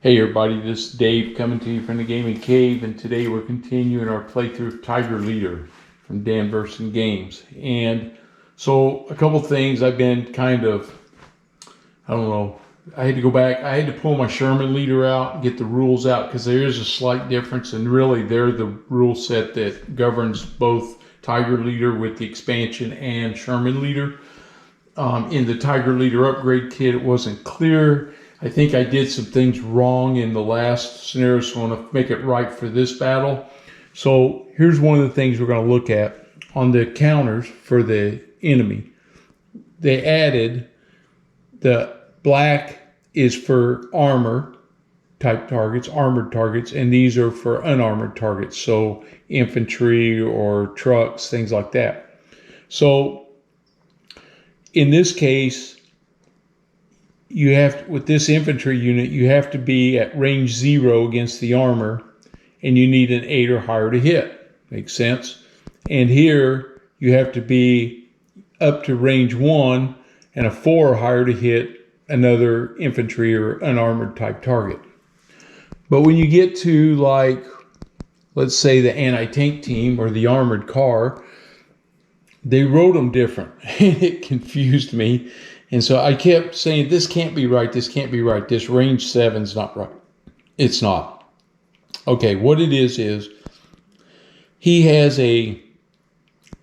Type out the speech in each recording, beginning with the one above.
Hey everybody, this is Dave coming to you from the Gaming Cave, and today we're continuing our playthrough of Tiger Leader from Dan Burson Games. And so a couple things I've been kind of, I don't know, I had to go back, I had to pull my Sherman Leader out and get the rules out because there is a slight difference, and really they're the rule set that governs both Tiger Leader with the expansion and Sherman Leader. In the Tiger Leader upgrade kit, it wasn't clear. I think I did some things wrong in the last scenario, so I want to make it right for this battle. So here's one of the things we're going to look at on the counters for the enemy. They added the black is for armor type targets, armored targets, and these are for unarmored targets, so infantry or trucks, things like that. So in this case, you have, with this infantry unit, you have to be at range 0 against the armor, and you need an 8 or higher to hit. Makes sense? And here, you have to be up to range 1 and a 4 or higher to hit another infantry or unarmored type target. But when you get to, like, let's say the anti-tank team or the armored car, they wrote them different, and it confused me. And so I kept saying, this can't be right, this can't be right, this range 7's not right. It's not. Okay, what it is he has a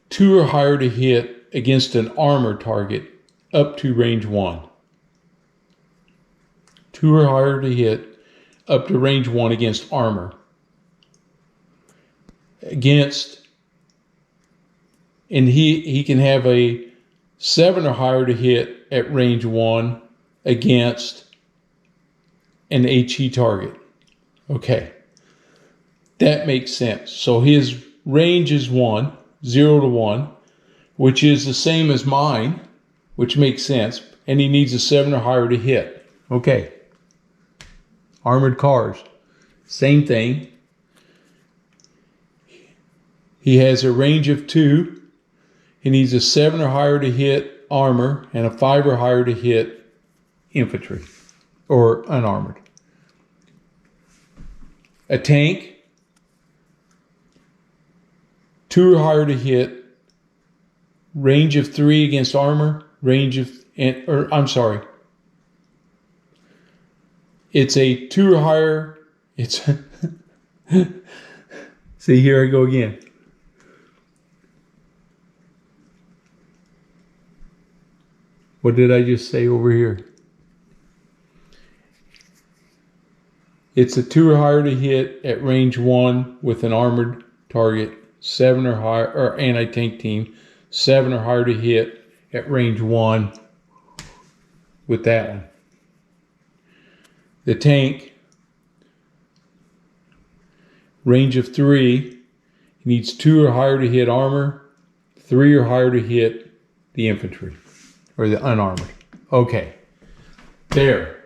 2 or higher to hit against an armor target up to range 1. 2 or higher to hit up to range 1 against armor. And he can have a 7 or higher to hit at range 1 against an HE target. Okay, that makes sense. So his range is 1, 0 to 1, which is the same as mine, which makes sense. And he needs a 7 or higher to hit. Okay, armored cars, same thing. He has a range of 2. He needs a 7 or higher to hit armor and a 5 or higher to hit infantry or unarmored. A tank, 2 or higher to hit, range of 3 against armor, it's a 2 or higher, see, here I go again. What did I just say over here? It's a 2 or higher to hit at range 1 with an armored target, 7 or higher, or anti-tank team, 7 or higher to hit at range 1 with that one. The tank, range of 3, needs 2 or higher to hit armor, 3 or higher to hit the infantry. Or the unarmored. Okay, there.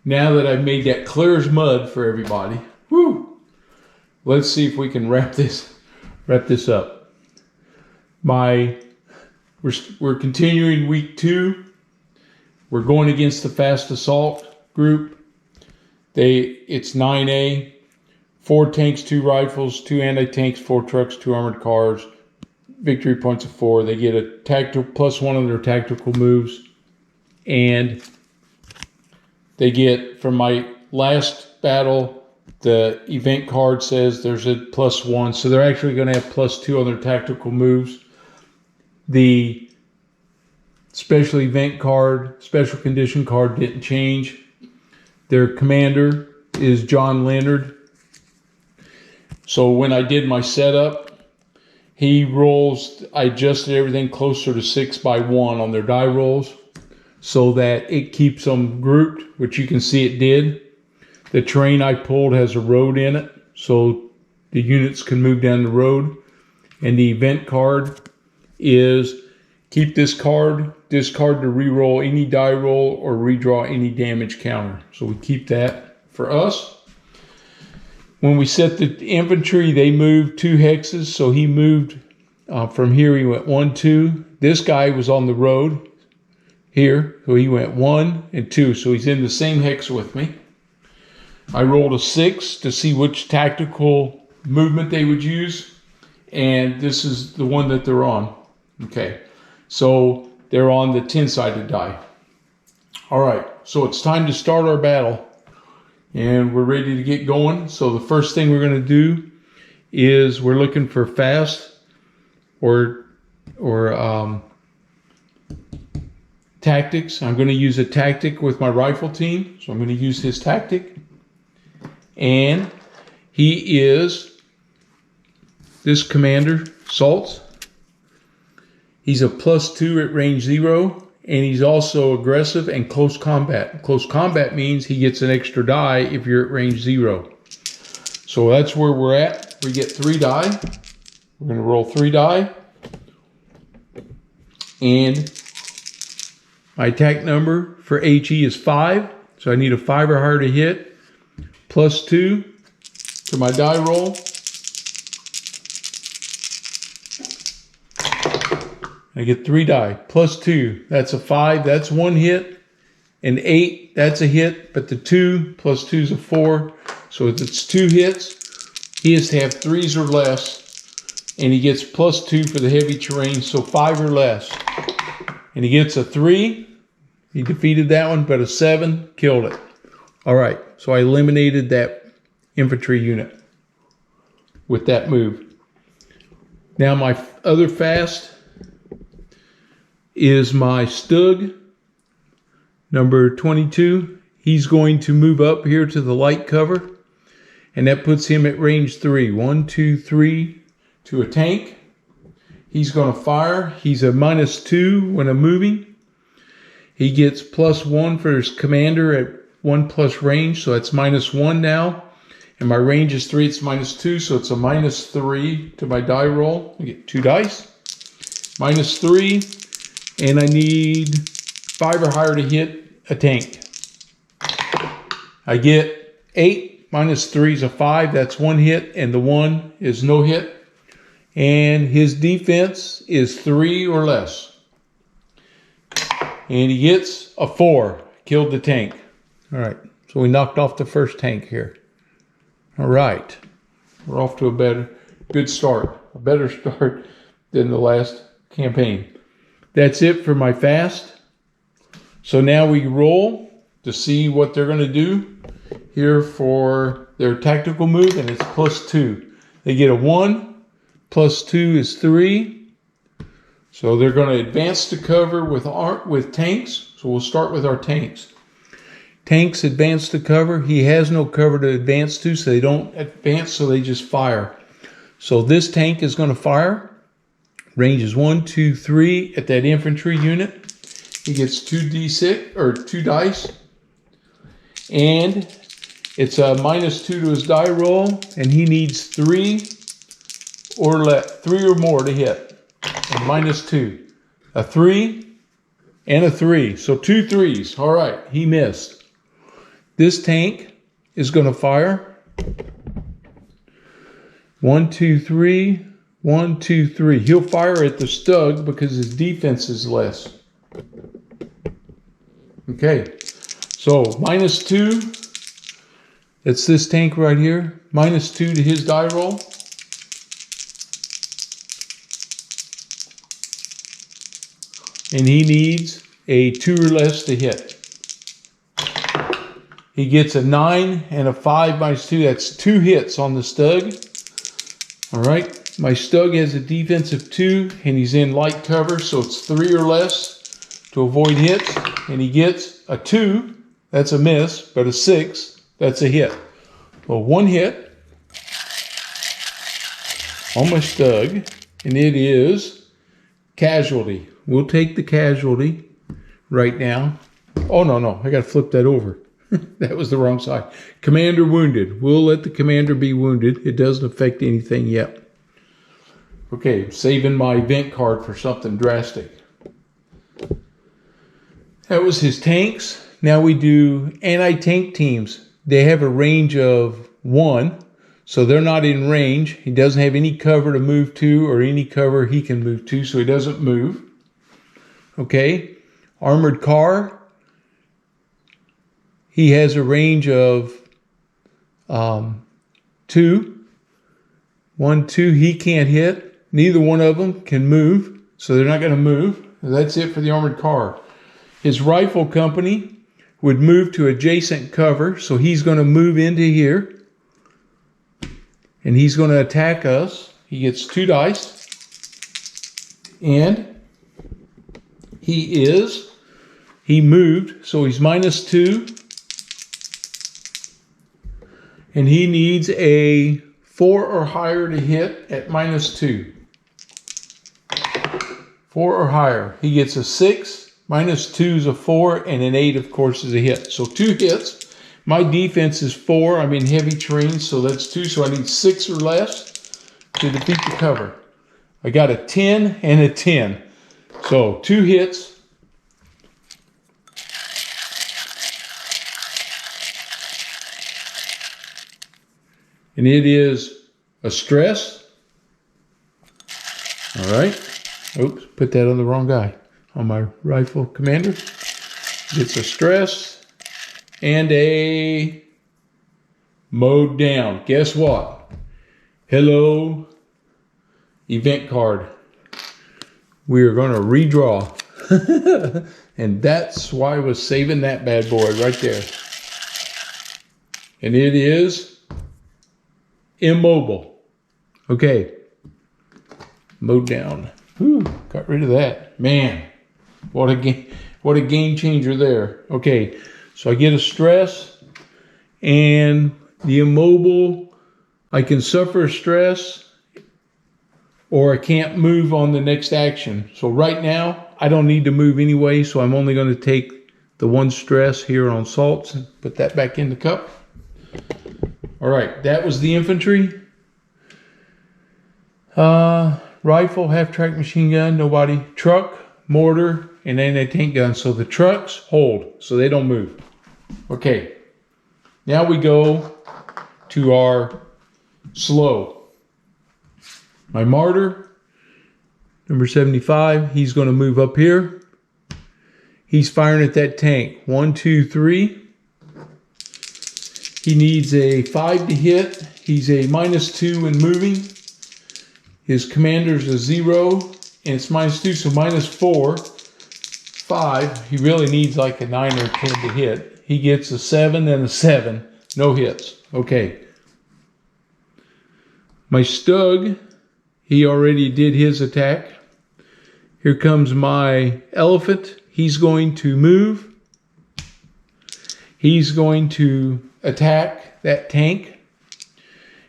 Now that I've made that clear as mud for everybody, whoo, let's see if we can wrap this up. We're continuing week 2. We're going against the fast assault group. It's 9A, 4 tanks, 2 rifles, 2 anti-tanks, 4 trucks, 2 armored cars. Victory points of 4. They get a tactical +1 on their tactical moves, and they get, from my last battle, the event card says there's a +1, so they're actually going to have +2 on their tactical moves. The special event card, special condition card didn't change. Their commander is John Leonard. So when I did my setup, he rolls, I adjusted everything closer to 6 by 1 on their die rolls so that it keeps them grouped, which you can see it did. The terrain I pulled has a road in it, so the units can move down the road. And the event card is keep this card, discard to re-roll any die roll or redraw any damage counter. So we keep that for us. When we set the infantry, they moved 2 hexes, so he moved from here. He went 1, 2. This guy was on the road here, so he went 1 and 2, so he's in the same hex with me. I rolled a 6 to see which tactical movement they would use. And this is the one that they're on. Okay, so they're on the 10-sided die. All right, so it's time to start our battle. And we're ready to get going. So the first thing we're going to do is we're looking for fast or tactics. I'm going to use a tactic with my rifle team. So I'm going to use his tactic. And he is this commander, Saltz. He's a +2 at range 0. And he's also aggressive and close combat. Close combat means he gets an extra die if you're at range 0. So that's where we're at. We get 3 die. We're going to roll 3 die. And my attack number for HE is 5. So I need a 5 or higher to hit. +2 to my die roll. I get 3 die, +2, that's a 5, that's 1 hit, and 8, that's a hit, but the 2 + 2 is a 4, so if it's 2 hits, he has to have 3s or less, and he gets +2 for the heavy terrain, so 5 or less. And he gets a 3, he defeated that one, but a 7 killed it. All right, so I eliminated that infantry unit with that move. Now my other fast is my Stug, number 22. He's going to move up here to the light cover, and that puts him at range 3. 1, 2, 3 to a tank. He's going to fire. He's a -2 when I'm moving. He gets +1 for his commander at 1+ range, so that's -1 now. And my range is 3, it's -2, so it's a -3 to my die roll. I get 2 dice. -3. And I need 5 or higher to hit a tank. I get 8, -3 is a 5, that's 1 hit, and the 1 is no hit. And his defense is 3 or less. And he gets a 4, killed the tank. All right, so we knocked off the first tank here. All right, we're off to a good start, a better start than the last campaign. That's it for my fast. So now we roll to see what they're going to do here for their tactical move, and it's +2. They get a 1, +2 is 3. So they're going to advance to cover with tanks. So we'll start with our tanks. Tanks advance to cover. He has no cover to advance to, so they don't advance, so they just fire. So this tank is going to fire. Range is 1, 2, 3 at that infantry unit. He gets 2d6 or 2 dice. And it's a -2 to his die roll. And he needs 3 or more to hit. And -2. A 3 and a 3. So 2 3s. All right, he missed. This tank is going to fire. 1, 2, 3. 1, 2, 3. He'll fire at the Stug because his defense is less. Okay, so -2. It's this tank right here. -2 to his die roll. And he needs a 2 or less to hit. He gets a 9 and a 5 -2. That's 2 hits on the Stug. All right. My Stug has a defense of 2, and he's in light cover, so it's 3 or less to avoid hits. And he gets a 2, that's a miss, but a 6, that's a hit. Well, 1 hit on my Stug, and it is casualty. We'll take the casualty right now. Oh, no, I got to flip that over. That was the wrong side. Commander wounded. We'll let the commander be wounded. It doesn't affect anything yet. Okay, saving my event card for something drastic. That was his tanks. Now we do anti-tank teams. They have a range of 1, so they're not in range. He doesn't have any cover to move to or any cover he can move to, so he doesn't move. Okay, armored car. He has a range of 2. 1, 2, he can't hit. Neither one of them can move, so they're not going to move. That's it for the armored car. His rifle company would move to adjacent cover, so he's going to move into here. And he's going to attack us. He gets 2 dice. And he moved, so he's -2. And he needs a 4 or higher to hit at -2. 4 or higher. He gets a 6, -2 is a 4, and an 8, of course, is a hit. So 2 hits. My defense is 4. I'm in heavy terrain, so that's 2. So I need 6 or less to defeat the cover. I got a 10 and a 10. So 2 hits. And it is a stress. All right. Oops, put that on the wrong guy. On my rifle commander. It's a stress and a mowed down. Guess what? Hello, event card. We are going to redraw. And that's why I was saving that bad boy right there. And it is immobile. Okay. Mowed down. Whew, got rid of that. Man, what a game changer there. Okay, so I get a stress, and the immobile, I can suffer stress, or I can't move on the next action. So right now, I don't need to move anyway, so I'm only going to take the 1 stress here on salts and put that back in the cup. All right, that was the infantry. Rifle, half-track machine gun, nobody. Truck, mortar, and anti-tank gun. So the trucks hold, so they don't move. Okay, now we go to our slow. My martyr, number 75, he's going to move up here. He's firing at that tank. 1, 2, 3. He needs a 5 to hit. He's a -2 in moving. His commander's a 0, and it's -2, so -4. 5. He really needs like a 9 or 10 to hit. He gets a 7 and a 7. No hits. Okay. My Stug, he already did his attack. Here comes my elephant. He's going to move. He's going to attack that tank.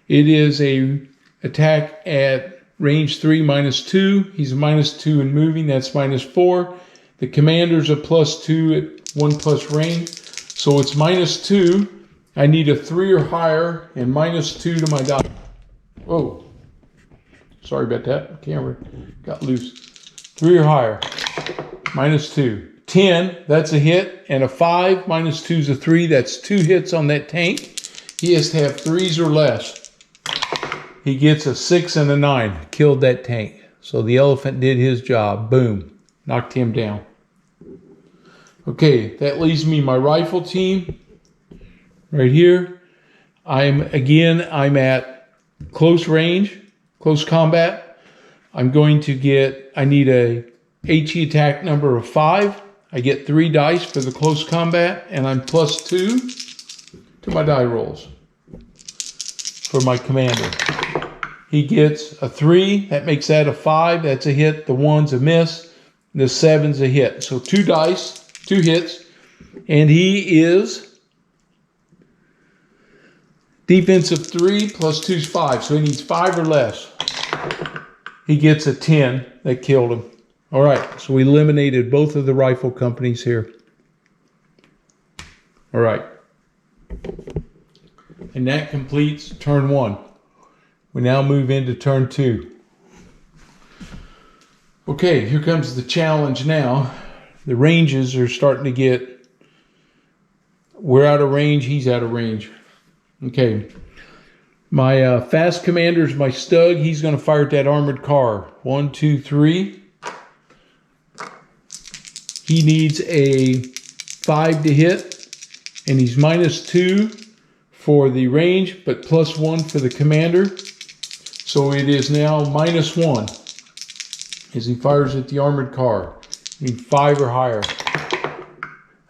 It is a attack at range 3 -2. He's a -2 in moving. That's -4. The commander's a +2 at 1+ range. So it's -2. I need a 3 or higher and -2 to my die. Whoa. Sorry about that. The camera got loose. 3 or higher. -2. 10, that's a hit. And a 5, -2 is a 3. That's 2 hits on that tank. He has to have 3s or less. He gets a 6 and a 9. Killed that tank. So the elephant did his job. Boom. Knocked him down. Okay, that leaves me my rifle team. Right here. I'm at close range, close combat. I need a HE attack number of 5. I get 3 dice for the close combat, and I'm +2 to my die rolls for my commander. He gets a 3. That makes that a 5. That's a hit. The 1's a miss. The 7's a hit. So 2 dice, 2 hits. And he is defensive 3 +2's 5. So he needs 5 or less. He gets a 10. That killed him. All right. So we eliminated both of the rifle companies here. All right. And that completes turn 1. We now move into turn 2. Okay, here comes the challenge now. The ranges are starting to get... We're out of range, he's out of range. Okay. My fast commander's my Stug. He's going to fire at that armored car. 1, 2, 3. He needs a 5 to hit. And he's -2 for the range, but +1 for the commander. So it is now -1 as he fires at the armored car. You need 5 or higher.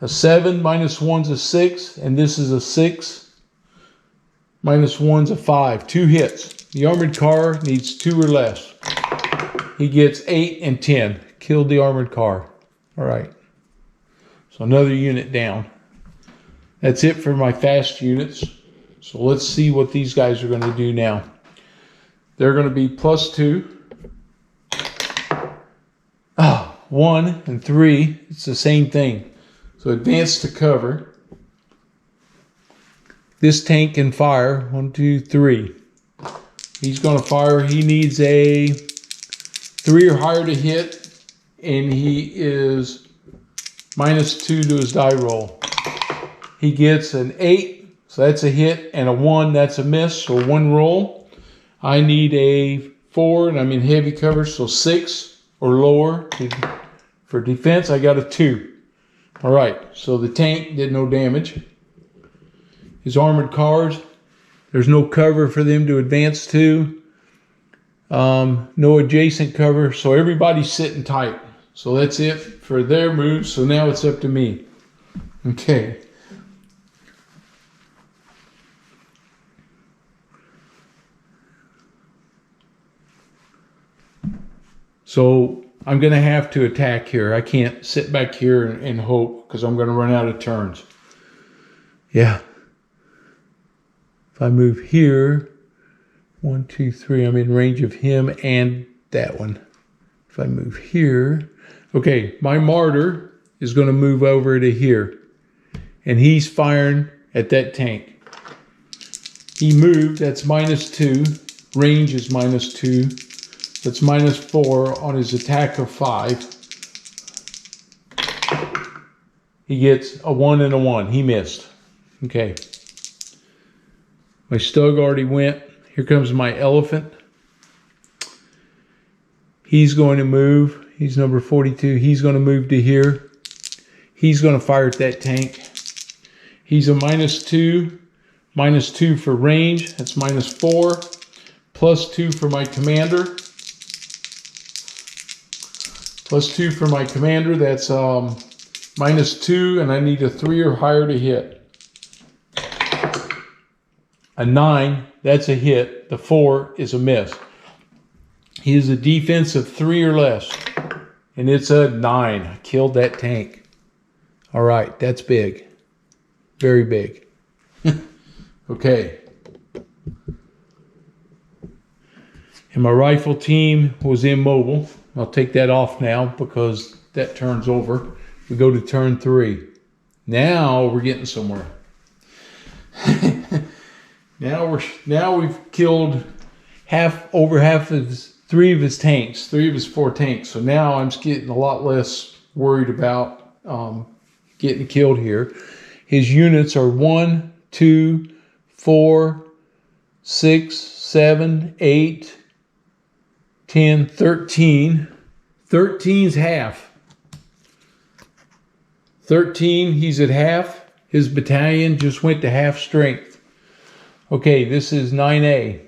A 7, -1's a 6, and this is a 6. -1's a 5. 2 hits. The armored car needs 2 or less. He gets 8 and 10. Killed the armored car. All right. So another unit down. That's it for my fast units. So let's see what these guys are going to do now. They're going to be +2. 1 and 3. It's the same thing. So advance to cover. This tank can fire. 1, 2, 3. He's going to fire. He needs a 3 or higher to hit. And he is -2 to his die roll. He gets an 8. So that's a hit. And a 1. That's a miss. So 1 roll. I need a 4. And I'm in heavy cover. So 6 or lower. For defense, I got a 2. All right, so the tank did no damage. His armored cars, there's no cover for them to advance to. No adjacent cover, so everybody's sitting tight. So that's it for their moves. So now it's up to me. Okay. So I'm going to have to attack here. I can't sit back here and hope because I'm going to run out of turns. Yeah. If I move here, 1, 2, 3, I'm in range of him and that one. If I move here, okay, my martyr is going to move over to here. And he's firing at that tank. He moved, that's -2. Range is -2. That's -4 on his attack of 5. He gets a 1 and a 1. He missed. Okay. My Stug already went. Here comes my Elephant. He's going to move. He's number 42. He's going to move to here. He's going to fire at that tank. He's a -2. -2 for range. That's -4. +2 for my commander. +2 for my commander, that's -2, and I need a 3 or higher to hit. A 9, that's a hit. The 4 is a miss. He is a defense of 3 or less, and it's a 9. I killed that tank. All right, that's big. Very big. Okay. And my rifle team was immobile. I'll take that off now because that turn's over. We go to turn 3. Now we're getting somewhere. now we've killed over half of his 3 of his tanks, 3 of his 4 tanks. So now I'm getting a lot less worried about getting killed here. His units are 1, 2, 4, 6, 7, 8. 10, 13. 13's half. 13, he's at half. His battalion just went to half strength. Okay, this is 9A.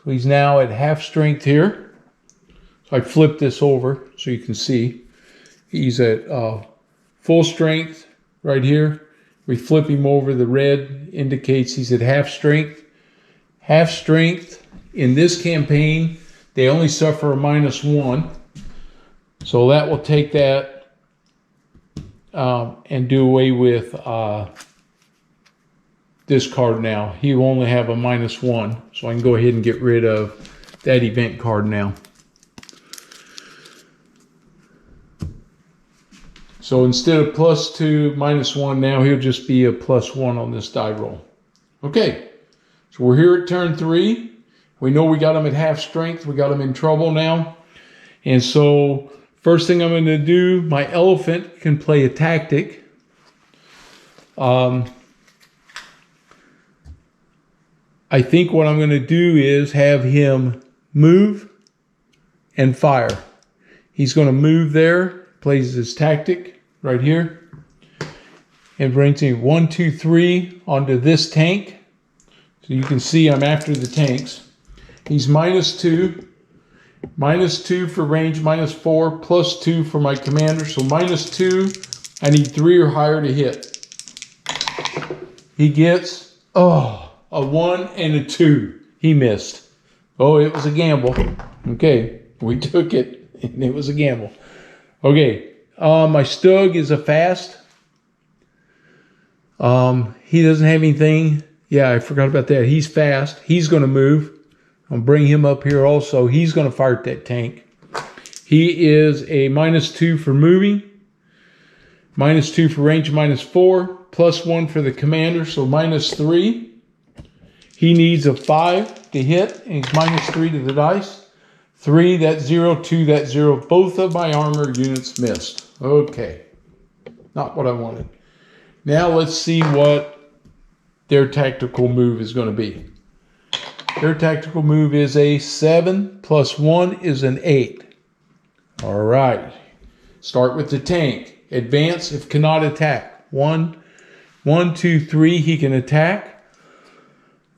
So he's now at half strength here. So I flip this over so you can see. He's at full strength right here. We flip him over. The red indicates he's at half strength. Half strength in this campaign, they only suffer a -1. So that will take that and do away with this card now. He will only have a -1. So I can go ahead and get rid of that event card now. So instead of +2, -1, now he'll just be a +1 on this die roll. Okay, so we're here at turn 3. We know we got him at half strength. We got him in trouble now. And so first thing I'm going to do, my Elephant can play a tactic. I think what I'm going to do is have him move and fire. He's going to move there, plays his tactic right here, and brings me 1, 2, 3 onto this tank. So you can see I'm after the tanks. He's -2. -2 for range, -4, +2 for my commander. So -2. I need 3 or higher to hit. He gets, a 1 and a 2. He missed. Oh, it was a gamble. Okay, we took it, and it was a gamble. Okay, my Stug is a fast. He doesn't have anything. Yeah, I forgot about that. He's fast. He's going to move. I'll bring him up here also. He's going to fire at that tank. He is a -2 for moving, -2 for range, -4, +1 for the commander, so -3. He needs a 5 to hit, and he's -3 to the dice. 3, that's 0, 2, that's 0. Both of my armor units missed. Okay, not what I wanted. Now let's see what their tactical move is going to be. Their tactical move is a 7, +1 is an 8. All right. Start with the tank. Advance if cannot attack. 1, 2, 3, he can attack.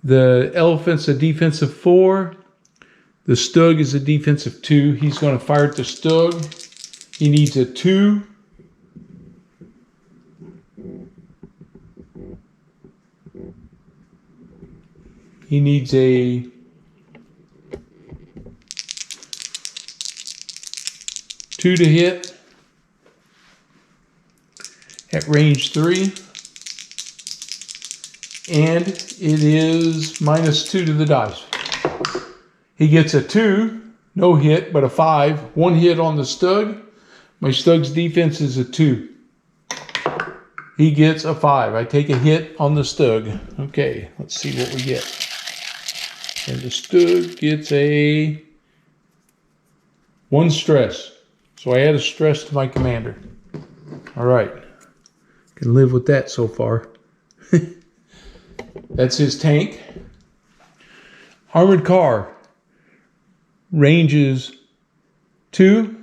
The elephant's a defensive 4. The Stug is a defensive 2. He's going to fire at the Stug. He needs a 2. He needs a 2 to hit at range 3. And it is -2 to the dice. He gets a 2, no hit, but a 5. 1 hit on the Stug. My Stug's defense is a 2. He gets a 5. I take a hit on the Stug. Okay, let's see what we get. And the Stug gets a 1 stress. So I add a stress to my commander. All right. Can live with that so far. That's his tank. Armored car. Ranges 2.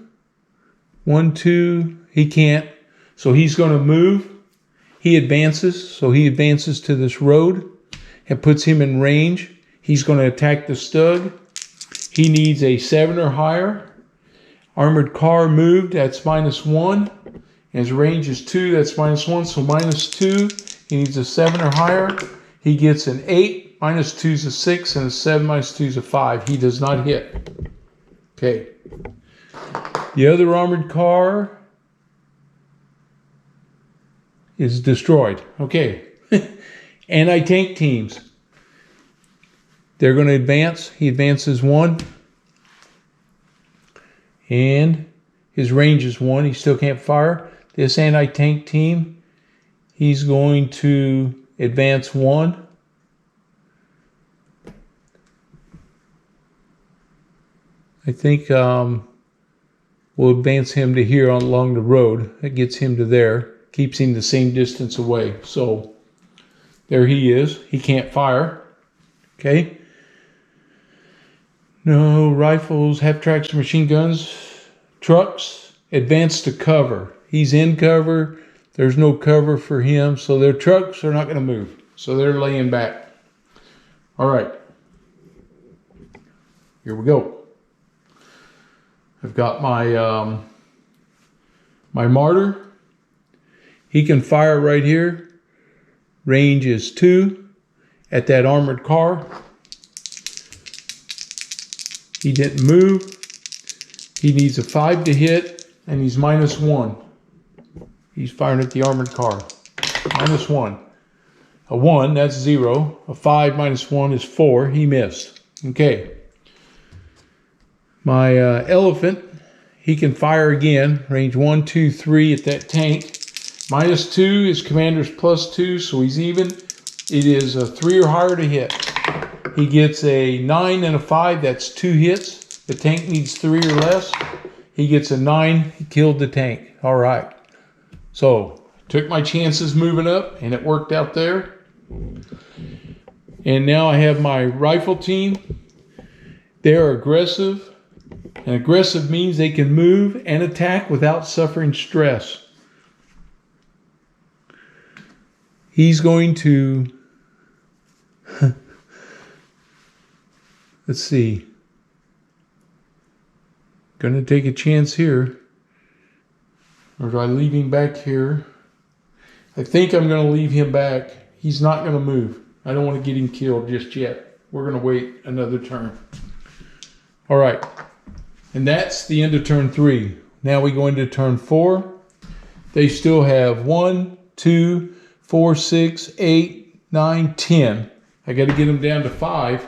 1, 2. He can't. So he's going to move. He advances. So he advances to this road. It puts him in range. He's going to attack the Stug. He needs a 7 or higher. Armored car moved. That's -1. And his range is 2. That's -1. So -2. He needs a 7 or higher. He gets an 8. -2 is a 6. And a 7 -2 is a 5. He does not hit. Okay. The other armored car is destroyed. Okay. Anti-tank teams. They're going to advance. He advances 1. And his range is 1. He still can't fire. This anti-tank team, he's going to advance 1. I think we'll advance him to here along the road. That gets him to there. Keeps him the same distance away. So there he is. He can't fire. Okay. No rifles, half-tracks, machine guns, trucks, advance to cover. He's in cover. There's no cover for him. So their trucks are not going to move. So they're laying back. All right. Here we go. I've got my my martyr. He can fire right here. Range is 2 at that armored car. He didn't move. He needs a 5 to hit, and he's -1. He's firing at the armored car. -1. A 1, that's 0. A 5 -1 is 4. He missed. Okay. My elephant, he can fire again. Range 1, 2, 3 at that tank. -2, his commander's +2, so he's even. It is a 3 or higher to hit. He gets a 9 and a 5. That's 2 hits. The tank needs 3 or less. He gets a 9. He killed the tank. All right. So took my chances moving up, and it worked out there. And now I have my rifle team. They're aggressive. And aggressive means they can move and attack without suffering stress. He's going to Let's see. Gonna take a chance here. Or do I leave him back here? I think I'm gonna leave him back. He's not gonna move. I don't want to get him killed just yet. We're gonna wait another turn. All right. And that's the end of turn 3. Now we go into turn 4. They still have 1, 2, 4, 6, 8, 9, 10. I got to get them down to 5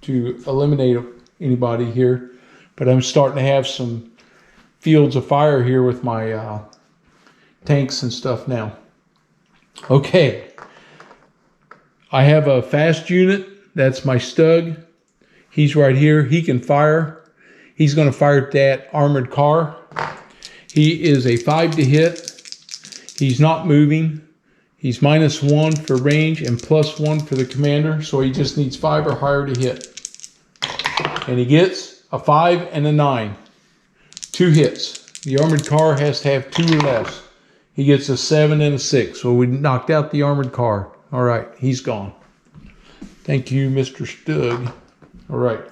to eliminate anybody here. But I'm starting to have some fields of fire here with my tanks and stuff now. Okay. I have a fast unit. That's my Stug. He's right here. He can fire. He's going to fire at that armored car. He is a 5 to hit. He's not moving. He's -1 for range and +1 for the commander. So he just needs 5 or higher to hit. And he gets a 5 and a 9. 2 hits. The armored car has to have 2 or less. He gets a 7 and a 6. So we knocked out the armored car. All right, he's gone. Thank you, Mr. Stug. All right.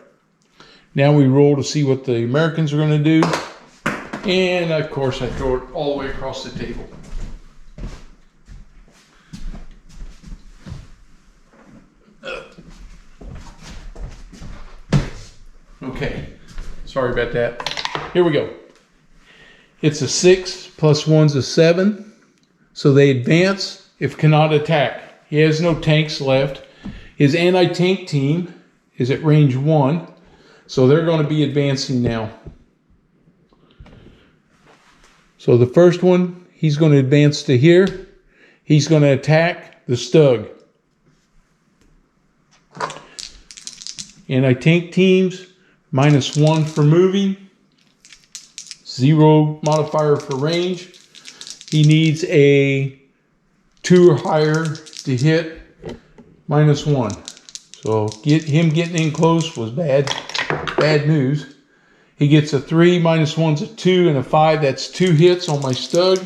Now we roll to see what the Americans are going to do. And of course I throw it all the way across the table. Okay, sorry about that. Here we go. It's a 6 plus 1's a 7. So they advance if cannot attack. He has no tanks left. His anti-tank team is at range 1. So they're going to be advancing now. So the first one, he's going to advance to here. He's going to attack the Stug. Anti-tank teams, -1 for moving. 0 modifier for range. He needs a 2 or higher to hit. -1. So getting in close was bad news. He gets a 3, -1's a 2, and a 5. That's 2 hits on my Stug.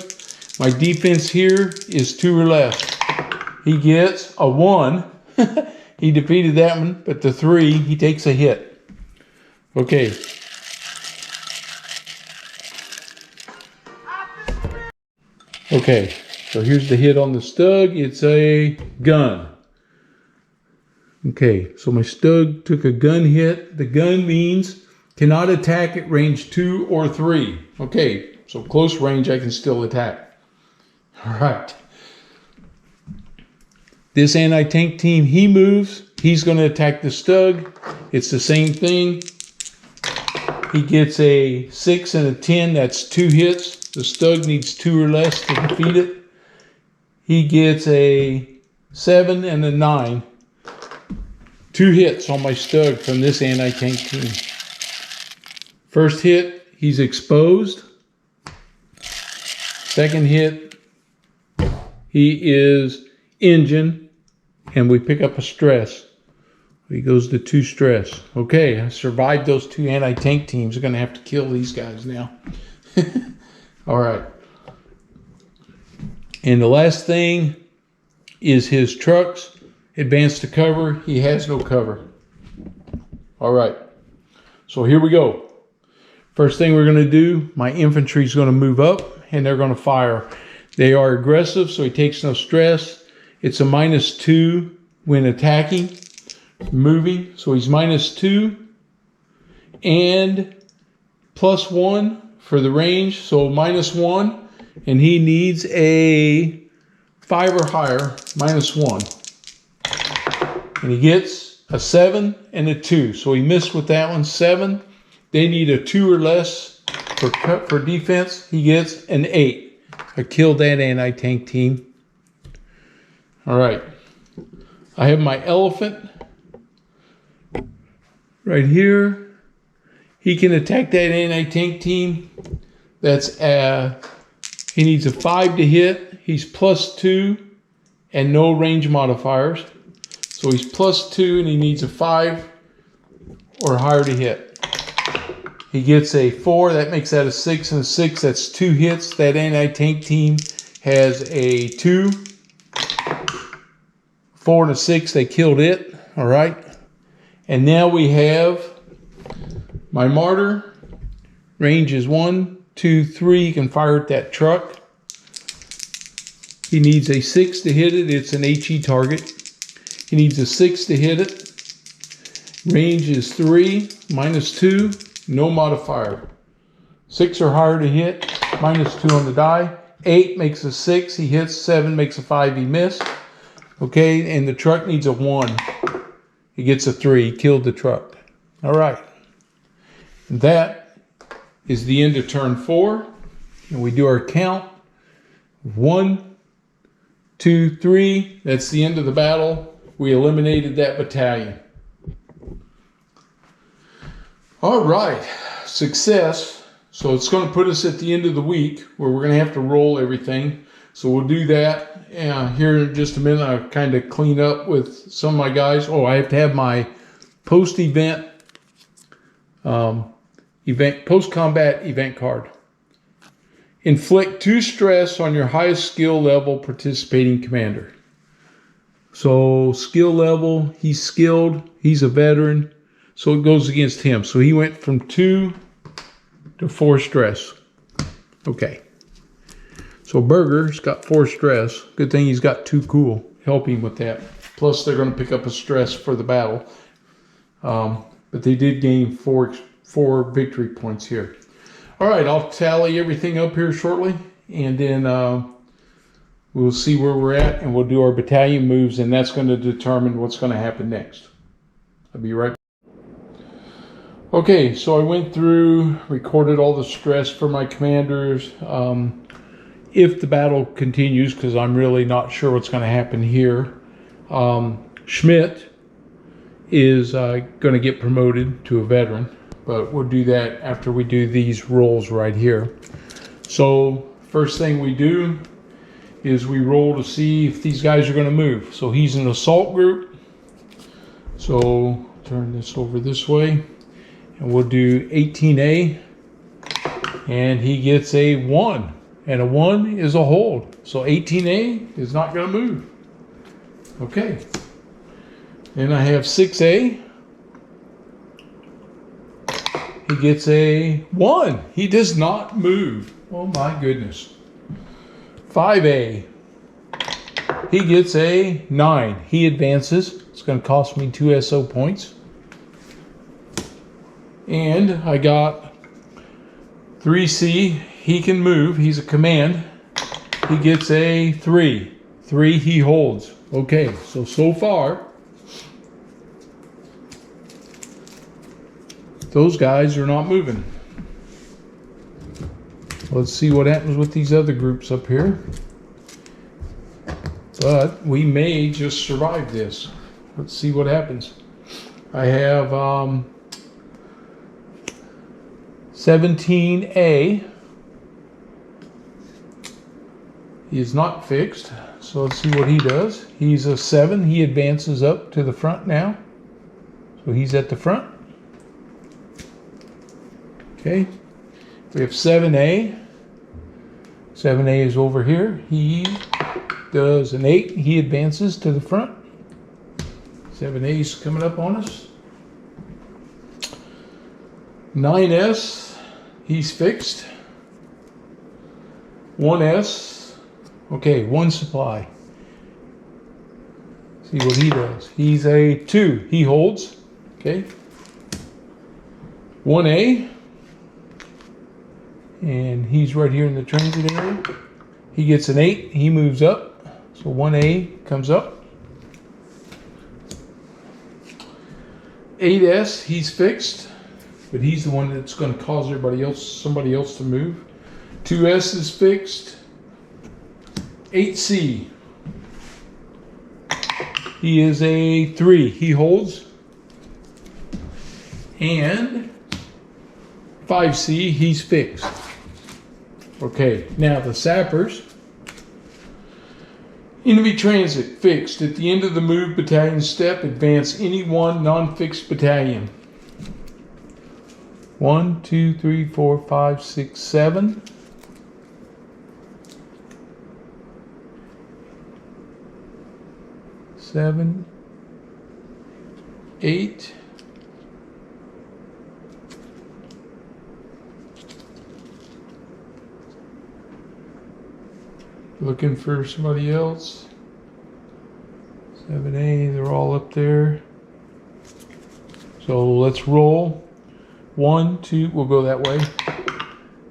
My defense here is 2 or less. He gets a 1. He defeated that one, but the 3, he takes a hit. Okay. Okay, so here's the hit on the Stug. It's a gun. Okay, so my Stug took a gun hit. The gun means cannot attack at range 2 or 3. Okay, so close range I can still attack. All right. This anti-tank team, he moves. He's going to attack the Stug. It's the same thing. He gets a 6 and a 10. That's 2 hits. The Stug needs 2 or less to defeat it. He gets a 7 and a 9. 2 hits on my Stug from this anti-tank team. First hit, he's exposed. Second hit, he is engine, and we pick up a stress. He goes to 2 stress. Okay, I survived those 2 anti-tank teams. We're going to have to kill these guys now. All right. And the last thing is his trucks. Advance to cover. He has no cover. All right. So here we go. First thing we're going to do, my infantry is going to move up and they're going to fire. They are aggressive, so he takes no stress. It's a -2 when attacking, moving. So he's -2 and +1 for the range. So -1, and he needs a 5 or higher, -1. And he gets a 7 and a 2. So he missed with that one, 7. They need a 2 or less for defense. He gets an 8. I killed that anti-tank team. All right. I have my elephant right here. He can attack that anti-tank team. That's he needs a 5 to hit. He's +2 and no range modifiers. So he's +2 and he needs a 5 or higher to hit. He gets a 4. That makes that a 6 and a 6. That's 2 hits. That anti-tank team has a 2. 4 and a 6. They killed it. All right. And now we have my martyr. Range is 1, 2, 3. You can fire at that truck. He needs a 6 to hit it. It's an HE target. He needs a 6 to hit it. Range is 3, -2, no modifier. 6 or higher to hit, -2 on the die. 8 makes a 6, he hits. 7 makes a 5, he missed. Okay, and the truck needs a 1. He gets a 3, killed the truck. All right. And that is the end of turn 4. And we do our count. 1, 2, 3. That's the end of the battle. We eliminated that battalion. All right, success. So it's going to put us at the end of the week where we're going to have to roll everything. So we'll do that here in just a minute. I'll kind of clean up with some of my guys. Oh, I have to have my post-event, post-combat event card. Inflict 2 stress on your highest skill level participating commander. So skill level, he's skilled, he's a veteran. So it goes against him. So he went from 2 to 4 stress. Okay. So Burger's got 4 stress. Good thing he's got 2 cool. Help him with that. Plus they're going to pick up a stress for the battle. But they did gain 4 victory points here. All right, I'll tally everything up here shortly. And then we'll see where we're at. And we'll do our battalion moves. And that's going to determine what's going to happen next. I'll be right back. Okay, so I went through, recorded all the stress for my commanders. If the battle continues, because I'm really not sure what's going to happen here, Schmidt is going to get promoted to a veteran, but we'll do that after we do these rolls right here. So first thing we do is we roll to see if these guys are going to move. So he's an assault group. So turn this over this way. And we'll do 18A, and he gets a 1, and a 1 is a hold. So 18A is not going to move. Okay. Then I have 6A. He gets a 1. He does not move. Oh my goodness. 5A. He gets a 9. He advances. It's going to cost me 2 SO points. And I got 3C, he can move, he's a command. He gets a 3. 3 he holds. Okay, so far, those guys are not moving. Let's see what happens with these other groups up here. But we may just survive this. Let's see what happens. I have 17A. He is not fixed, so let's see what he does. He's a 7. He advances up to the front now. So he's at the front. Okay. We have 7A. 7A is over here. He does an 8. He advances to the front. 7A is coming up on us. 9S. He's fixed. 1S. Okay, 1 supply. See what he does. He's a 2. He holds. Okay. 1A. And he's right here in the transit area. He gets an 8. He moves up. So 1A comes up. 8S, he's fixed. But he's the one that's going to cause somebody else to move. 2S is fixed. 8C. He is a 3. He holds. And 5C, he's fixed. Okay, now the sappers. Enemy transit, fixed. At the end of the move battalion step, advance any one non-fixed battalion. 1, 2, 3, 4, 5, 6, 7. 7, 8, Looking for somebody else. 7A, they're all up there. So let's roll. 1, 2, we'll go that way.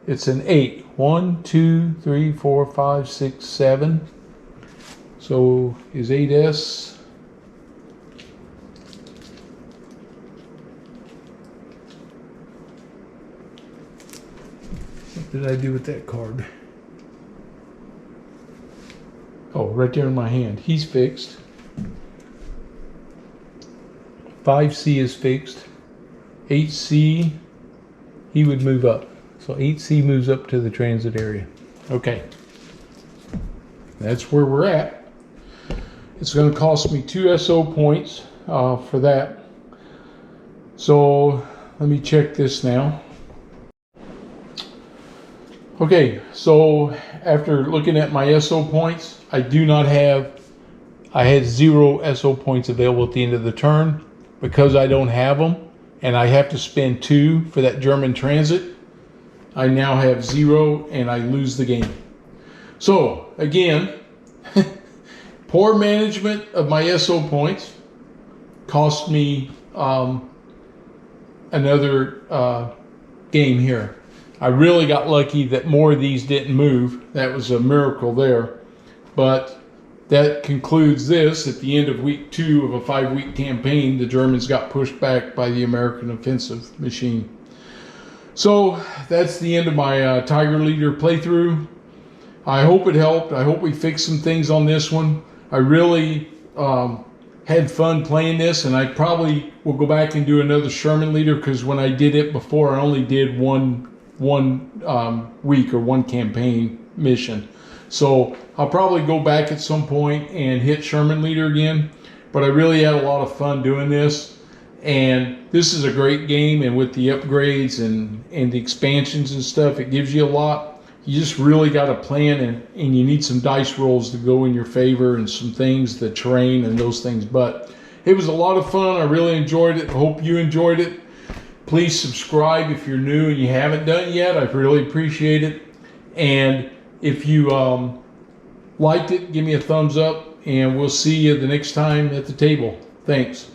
It's an 8. 1, 2, 3, 4, 5, 6, 7. So is 8S. What did I do with that card? Oh, right there in my hand. He's fixed. 5C is fixed. 8C, he would move up. So 8C moves up to the transit area. Okay. That's where we're at. It's going to cost me 2 SO points for that. So let me check this now. Okay, so after looking at my SO points, I had 0 SO points available at the end of the turn. Because I don't have them, and I have to spend 2 for that German transit, I now have 0 and I lose the game. So again, poor management of my SO points cost me another game here. I really got lucky that more of these didn't move. That was a miracle there. But that concludes this. At the end of week 2 of a 5-week campaign, the Germans got pushed back by the American offensive machine. So that's the end of my Tiger Leader playthrough. I hope it helped. I hope we fixed some things on this one. I really had fun playing this, and I probably will go back and do another Sherman Leader, because when I did it before, I only did one week or one campaign mission. So I'll probably go back at some point and hit Sherman Leader again. But I really had a lot of fun doing this. And this is a great game. And with the upgrades and the expansions and stuff, it gives you a lot. You just really got to plan, and you need some dice rolls to go in your favor, and some things, the terrain and those things. But it was a lot of fun. I really enjoyed it. I hope you enjoyed it. Please subscribe if you're new and you haven't done it yet. I really appreciate it. And if you liked it, give me a thumbs up, and we'll see you the next time at the table. Thanks.